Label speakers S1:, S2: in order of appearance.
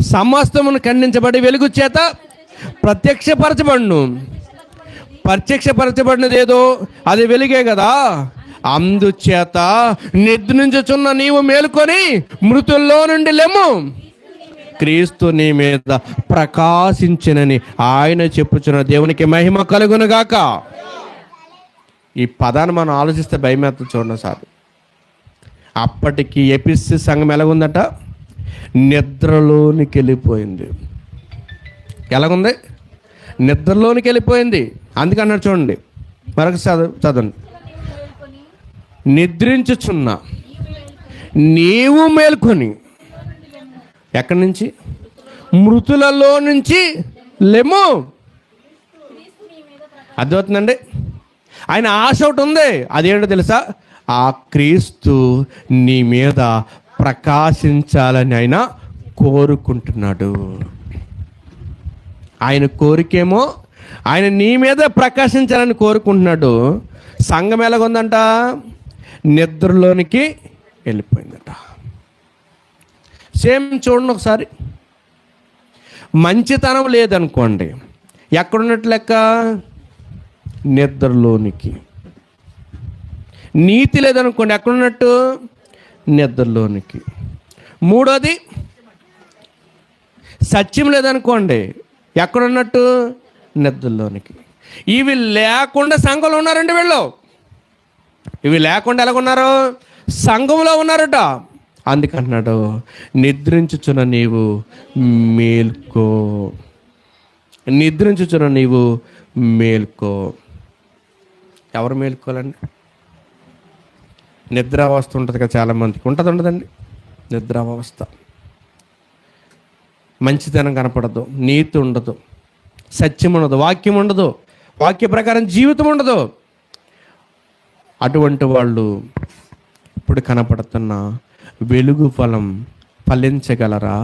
S1: సమస్తమును ఖండించబడి వెలుగు చేత ప్రత్యక్షపరచబడును. ప్రత్యక్షపరచబడినది ఏదో అది వెలుగే కదా. అందుచేత నిద్రించుచున్న నీవు మేలుకొని మృతుల్లో నుండి లెమ్ము, క్రీస్తు నీ మీద ప్రకాశించినని ఆయన చెప్పుచున్న దేవునికి మహిమ కలుగును గాక. ఈ పదాన్ని మనం ఆలోచిస్తే భయమేత్త. చూడండి సార్, అప్పటికి ఎపిసి సంఘం ఎలాగుందట? నిద్రలోనికి వెళ్ళిపోయింది. ఎలాగుంది? నిద్రలోనికి వెళ్ళిపోయింది. అందుకన్నారు చూడండి, మరొక చదవండి. నిద్రించుచున్న నీవు మేల్కొని, ఎక్కడి నుంచి? మృతులలో నుంచి లెమ్ము. అర్థమవుతుందండి? ఆయన ఆశ ఒకటి ఉంది. అదేంటో తెలుసా? ఆ క్రీస్తు నీ మీద ప్రకాశించాలని ఆయన కోరుకుంటున్నాడు. ఆయన కోరికేమో ఆయన నీ మీద ప్రకాశించాలని కోరుకుంటున్నాడు. సంఘం ఎలాగుందంట? నిద్రలోనికి వెళ్ళిపోయిందట. సేమ్ చూడండి ఒకసారి. మంచితనం లేదనుకోండి, ఎక్కడున్నట్టు లెక్క? నిద్రలోనికి. నీతి లేదనుకోండి, ఎక్కడున్నట్టు? నిద్రలోనికి. మూడోది సత్యం లేదనుకోండి, ఎక్కడున్నట్టు? నిద్రలోనికి. ఇవి లేకుండా సంఘంలో ఉన్నారండి వీళ్ళు. ఇవి లేకుండా ఎలాగున్నారు? సంఘంలో ఉన్నారట. అందుకంటున్నాడు, నిద్రించుచున్న నీవు మేల్కో, నిద్రించుచున్న నీవు మేల్కో. ఎవరు మేల్కోవాలండి? నిద్రావస్థ ఉంటుంది కదా చాలామందికి. ఉండదండి నిద్రావస్థ. మంచితనం కనపడదు, నీతి ఉండదు, సత్యం ఉండదు, వాక్యం ఉండదు, వాక్య ప్రకారం జీవితం ఉండదు. అటువంటి వాళ్ళు ఇప్పుడు కనపడుతున్న వెలుగు ఫలం ఫలించగలరా?